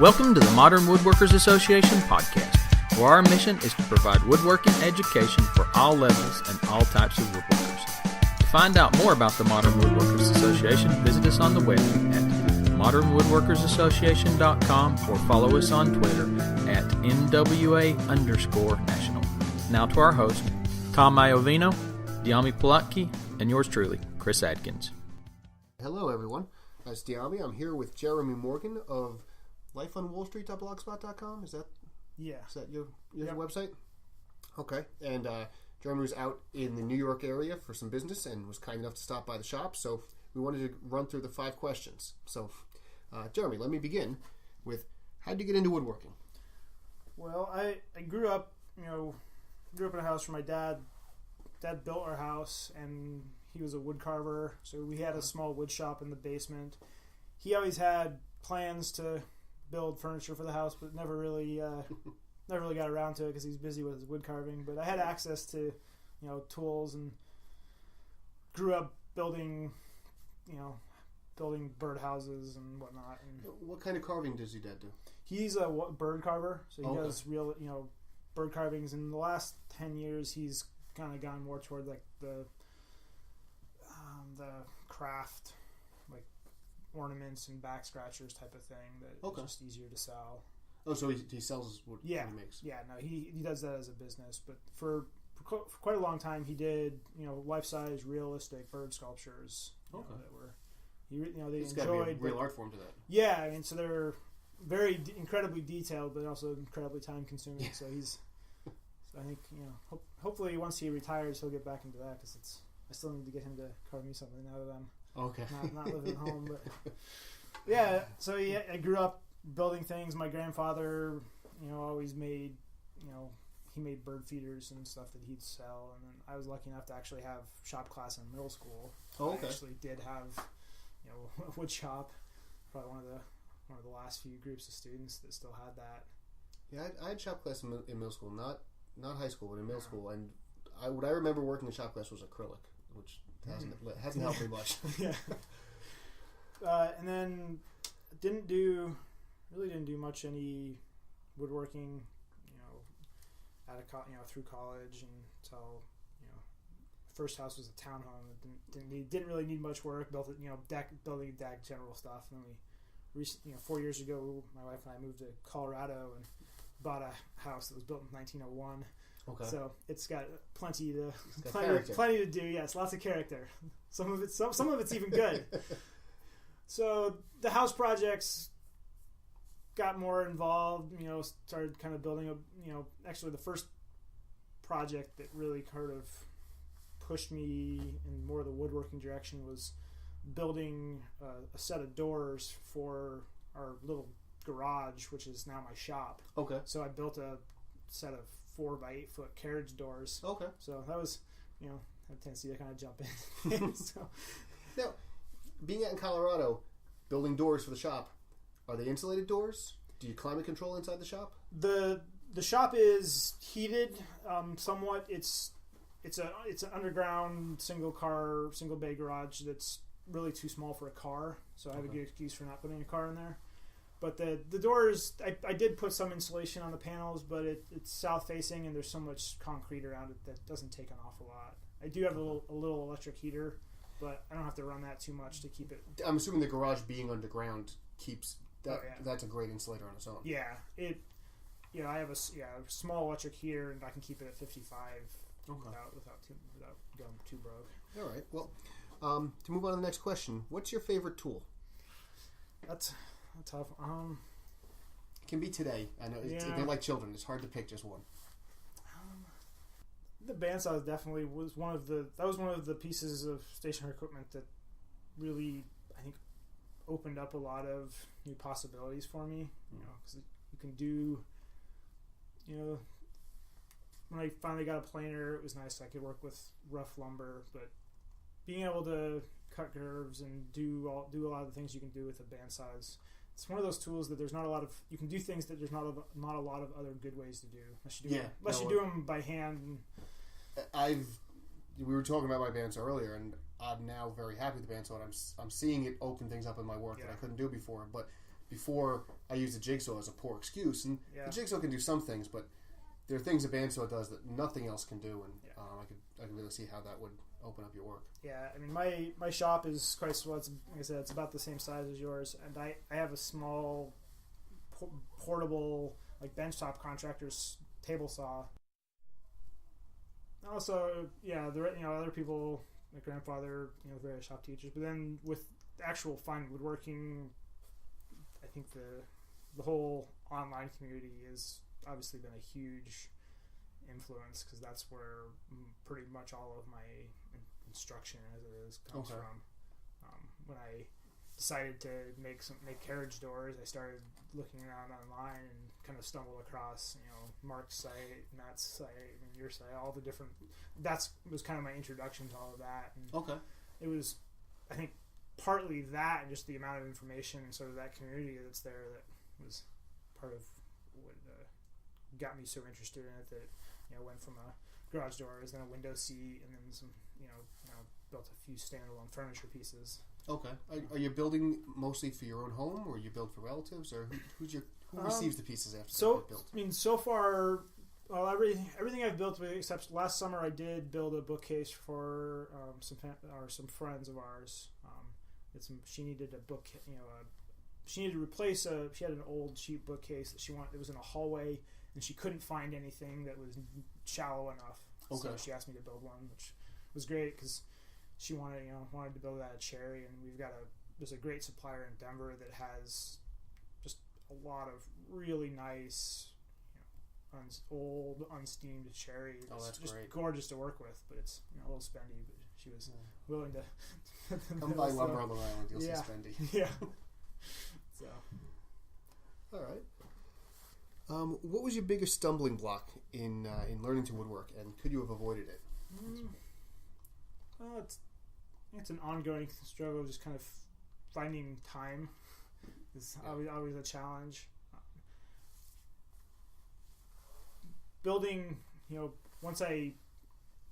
Welcome to the Modern Woodworkers Association podcast, where our mission is to provide woodworking education for all levels and all types of woodworkers. To find out more about the Modern Woodworkers Association, visit us on the web at modernwoodworkersassociation.com or follow us on Twitter at MWA_national. Now to our host, Tom Iovino, Diami Plotke, and yours truly, Chris Adkins. Hello, everyone. It's Diami. I'm here with Jeremy Morgan of lifeonwallstreet.blogspot.com. Is that your website? Okay. And Jeremy was out in the New York area for some business and was kind enough to stop by the shop. So we wanted to run through the 5 questions. So, Jeremy, let me begin with, how did you get into woodworking? Well, I grew up in a house where my dad built our house, and he was a wood carver. So we had a small wood shop in the basement. He always had plans to build furniture for the house, but never really got around to it because he's busy with his wood carving. But I had access to, tools, and grew up building birdhouses and whatnot. And what kind of carving does your dad do? He's a bird carver, so he does real, bird carvings. In the last 10 years, he's kind of gone more toward like the craft, like ornaments and back scratchers type of thing that is just easier to sell. Oh, so he sells what he makes. Yeah, no, he does that as a business, but for quite a long time he did life-size realistic bird sculptures that were they it's enjoyed. Got to be a real art form to that. Yeah, I mean, so they're very incredibly detailed, but also incredibly time consuming. So I think hopefully once he retires he'll get back into that, because I still need to get him to carve me something now that I'm not living at home. But yeah, so I grew up building things. My grandfather, always made, he made bird feeders and stuff that he'd sell. And then I was lucky enough to actually have shop class in middle school. I actually did have, a wood shop. Probably one of the last few groups of students that still had that. Yeah, I had shop class in middle school, not high school, but in middle school. And what I remember working in shop class was acrylic, which hasn't helped me much. Yeah. And then didn't do much any woodworking, through college until first house was a townhome. It didn't really need much work. Built it, building deck, general stuff. And then we 4 years ago, my wife and I moved to Colorado and bought a house that was built in 1901. Okay. So it's got plenty to do. Yes, lots of character. Some of it's even good. So the house projects got more involved. Started kind of building actually the first project that really kind of pushed me in more of the woodworking direction was building a set of doors for our little garage, which is now my shop. Okay. So I built a set of 4 by 8 foot carriage doors. Okay. So that was, I have a tendency to kind of jump in. So. Now, being out in Colorado, building doors for the shop, are they insulated doors? Do you climate control inside the shop? The shop is heated somewhat. It's an underground single bay garage that's really too small for a car. So I have a good excuse for not putting a car in there. But the doors, I did put some insulation on the panels, but it's south facing and there's so much concrete around it that doesn't take an awful lot. I do have a little electric heater, but I don't have to run that too much to keep it. I'm assuming the garage being underground keeps that. That's a great insulator on its own. Yeah, I have a small electric heater and I can keep it at 55 without going too broke. All right. Well, to move on to the next question, what's your favorite tool? That's tough. It can be today. I know they're like children. It's hard to pick just one. The bandsaw definitely was one of the pieces of stationary equipment that really, I think, opened up a lot of new possibilities for me. Because you can do, when I finally got a planer, it was nice. I could work with rough lumber, but being able to cut curves and do a lot of the things you can do with a bandsaw is. It's one of those tools that there's not a lot of. You can do things that there's not a lot of other good ways to do unless you do them by hand. We were talking about my bandsaw earlier, and I'm now very happy with the bandsaw. I'm seeing it open things up in my work that I couldn't do before. But before I used the jigsaw as a poor excuse, and the jigsaw can do some things, but there are things a bandsaw does that nothing else can do, and I could really see how that would open up your work. Yeah, I mean, my shop is quite small. Like I said, it's about the same size as yours, and I have a small portable like benchtop contractor's table saw. Also, other people, my grandfather, various shop teachers, but then with actual fine woodworking, I think the whole online community has obviously been a huge influence, because that's where pretty much all of my instruction as it is comes from. When I decided to make carriage doors, I started looking around online and kind of stumbled across Mark's site, Matt's site, and your site, all the different. That was kind of my introduction to all of that. And it was, I think, partly that and just the amount of information and sort of that community that's there that was part of what got me so interested in it. That went from a garage doors, then a window seat, and then some built a few standalone furniture pieces. Okay. Are you building mostly for your own home, or you build for relatives, or who receives the pieces after they're built? I mean, so far, well, everything I've built, except last summer, I did build a bookcase for some friends of ours. She needed a book, she needed to replace she had an old cheap bookcase that she wanted. It was in a hallway, and she couldn't find anything that was shallow enough. Okay. So she asked me to build one, which was great because she wanted to build that at Cherry, and there's a great supplier in Denver that has just a lot of really nice, old unsteamed cherry. That's just great. Gorgeous to work with, but it's a little spendy. But she was willing to come by lumber on Long Island. You'll see spendy. Yeah. So, all right. What was your biggest stumbling block in learning to woodwork, and could you have avoided it? Well, it's an ongoing struggle. Just kind of finding time is always a challenge. Building, once I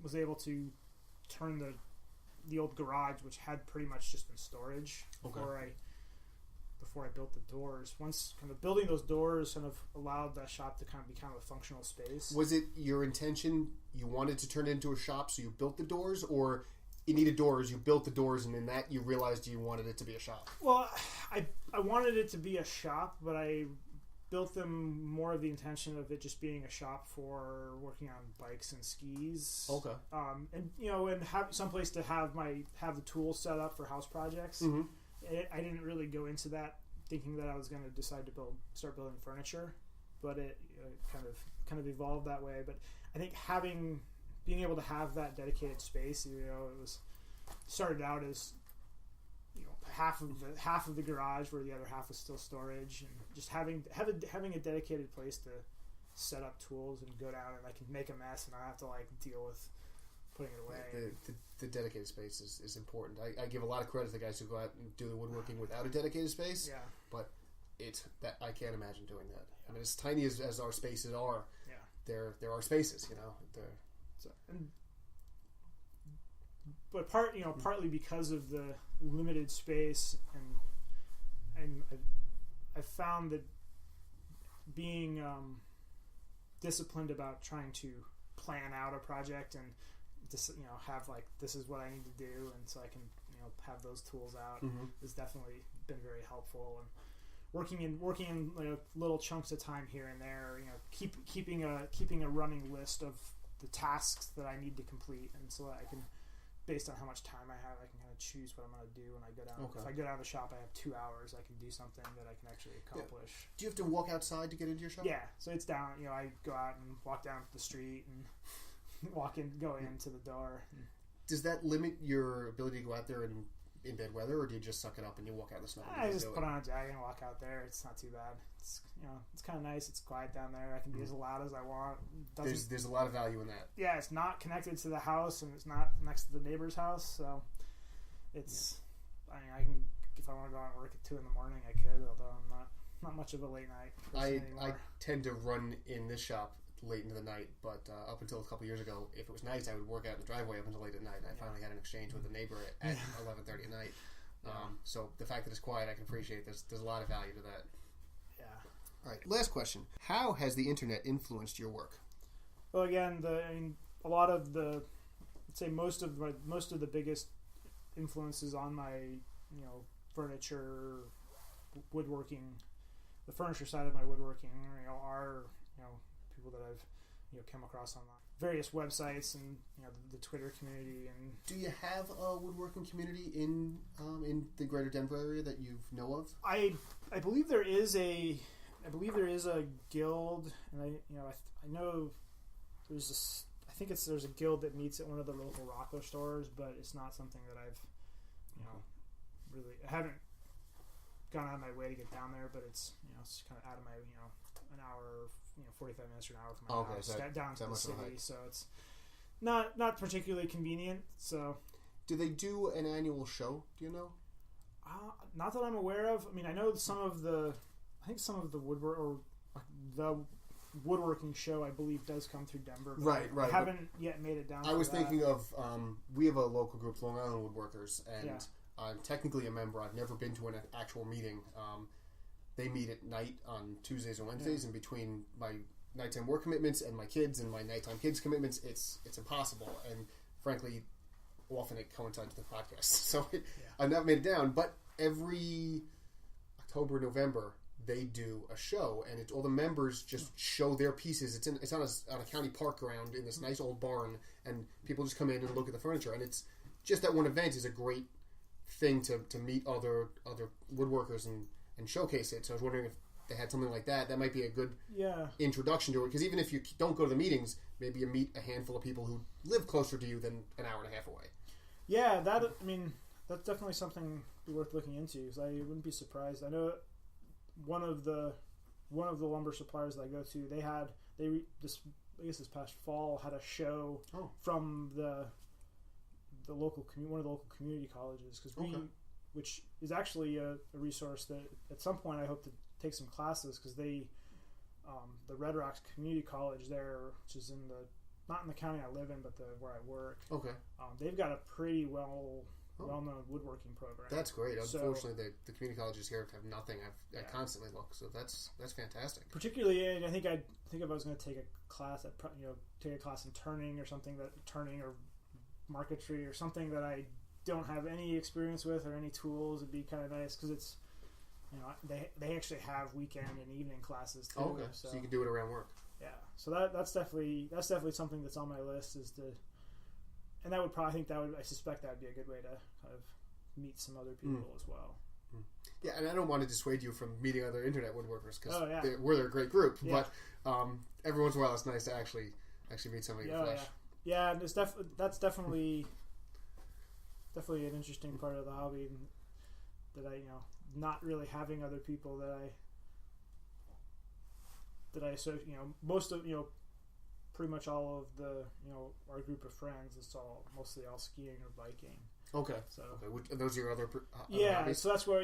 was able to turn the old garage, which had pretty much just been storage before I built the doors. Once kind of building those doors kind of allowed that shop to kind of become a functional space. Was it your intention you wanted to turn it into a shop, so you built the doors, or you needed doors, you built the doors, and in that you realized you wanted it to be a shop? Well, I wanted it to be a shop, but I built them more of the intention of it just being a shop for working on bikes and skis. Okay. And have someplace to have the tools set up for house projects. Mm-hmm. I didn't really go into that thinking that I was going to decide to start building furniture, but it kind of evolved that way. But I think being able to have that dedicated space, it was started out as half of the garage, where the other half was still storage, and just having a dedicated place to set up tools and go down, and I can make a mess and I have to deal with putting it away. The dedicated space is important. I give a lot of credit to the guys who go out and do the woodworking without a dedicated space. Yeah. But I can't imagine doing that. I mean, as tiny as our spaces are, there are spaces, But partly because of the limited space, and I've found that being disciplined about trying to plan out a project and just have this is what I need to do, and so I can have those tools out has definitely been very helpful. And working in little chunks of time here and there, keeping a running list of the tasks that I need to complete, and so that I can, based on how much time I have, I can kind of choose what I'm going to do when I go down. Okay. If I go down to the shop, I have 2 hours. I can do something that I can actually accomplish. Yeah. Do you have to walk outside to get into your shop? Yeah, so it's down. I go out and walk down to the street and go into the door. Does that limit your ability to go out there in bad weather, or do you just suck it up and you walk out in the snow? I just put on a jacket and walk out there. It's not too bad. It's it's kind of nice. It's quiet down there. I can be as loud as I want. There's a lot of value in that. Yeah, it's not connected to the house, and it's not next to the neighbor's house, so it's. I mean, I can, if I want to go out and work at 2 a.m, I could. Although I'm not much of a late night person anymore. I tend to run in this shop late into the night, but up until a couple years ago, if it was nice, I would work out in the driveway up until late at night. I finally had an exchange with a neighbor at 11:30 at night. So the fact that it's quiet, I can appreciate. There's a lot of value to that. Yeah. All right. Last question: how has the internet influenced your work? Well, again, a lot of the, I'd say most of the biggest influences on my, furniture, woodworking, the furniture side of my woodworking, are people that I've come across on various websites and the Twitter community. And do you have a woodworking community in the greater Denver area that you know of? I believe there is a guild, and I know there's there's a guild that meets at one of the local Rockler stores, but it's not something that I've I haven't gone out of my way to get down there, but it's it's kind of out of my an hour 45 minutes or an hour from my house down to the city, so it's not particularly convenient. So do they do an annual show, do you know? Not that I'm aware of. I mean, I know some of the woodworking show, I believe, does come through Denver. Right. I haven't yet made it down. I was thinking of we have a local group, Long Island Woodworkers, and I'm technically a member. I've never been to an actual meeting. They meet at night on Tuesdays and Wednesdays, and between my nighttime work commitments and my kids and my nighttime kids commitments, it's impossible. And frankly, often it coincides with the podcast, so I've never made it down. But every October, November, they do a show, and it's all the members just show their pieces. It's on a county park ground in this nice old barn, and people just come in and look at the furniture. And it's just that one event is a great thing to meet other woodworkers and showcase it. So I was wondering if they had something like that. That might be a good introduction to it, because even if you don't go to the meetings, maybe you meet a handful of people who live closer to you than an hour and a half away. Yeah, that's definitely something worth looking into, because I wouldn't be surprised. I know one of the lumber suppliers that I go to, this past fall had a show from one of the local community colleges, which is actually a resource that at some point I hope to take some classes, because the Red Rocks Community College there, which is not in the county I live in, but where I work. Okay. They've got a pretty well-known woodworking program. That's great. Unfortunately, the community colleges here have nothing. I constantly look, so that's fantastic. Particularly, I think if I was going to take a class, take a class in turning or something, turning or marquetry or something that I don't have any experience with or any tools. It'd be kind of nice, because it's they actually have weekend and evening classes too. Okay, so you can do it around work. Yeah, so that's definitely something that's on my list, and that would probably I suspect that would be a good way to kind of meet some other people as well. Yeah, and I don't want to dissuade you from meeting other internet woodworkers, because they're a great group. Yeah. But every once in a while, it's nice to actually meet somebody in the flesh. Yeah, and that's definitely an interesting part of the hobby, that I not really having other people that I most of pretty much all of the our group of friends, it's mostly all skiing or biking. Okay. So those are your other hobbies? So that's where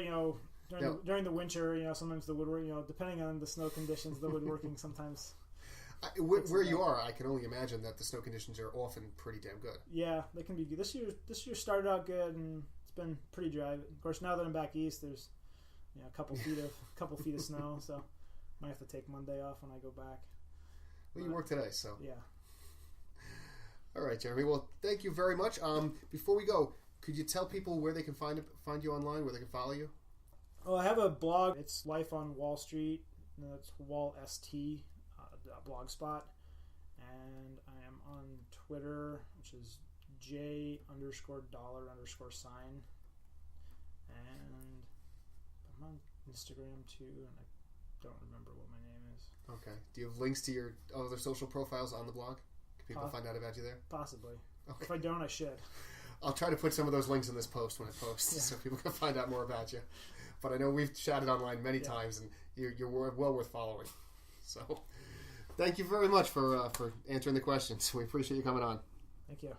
during the winter, sometimes the woodworking, depending on the snow conditions, the woodworking sometimes. Where you are, I can only imagine that the snow conditions are often pretty damn good. Yeah, they can be good. This year started out good, and it's been pretty dry. Of course, now that I'm back east, there's a couple feet of snow, so might have to take Monday off when I go back. Well, you work today, so yeah. All right, Jeremy. Well, thank you very much. Before we go, could you tell people where they can find you online, where they can follow you? Oh, I have a blog. It's Life on Wall Street. That's WallST. Blogspot, and I am on Twitter, which is J_$, and I'm on Instagram too, and I don't remember what my name is. Okay. Do you have links to your other social profiles on the blog? Can people find out about you there? Possibly. Okay. If I Okay. don't, I should. I'll try to put some of those links in this post when I post, so people can find out more about you. But I know we've chatted online many times, and you're well worth following. So, thank you very much for answering the questions. We appreciate you coming on. Thank you.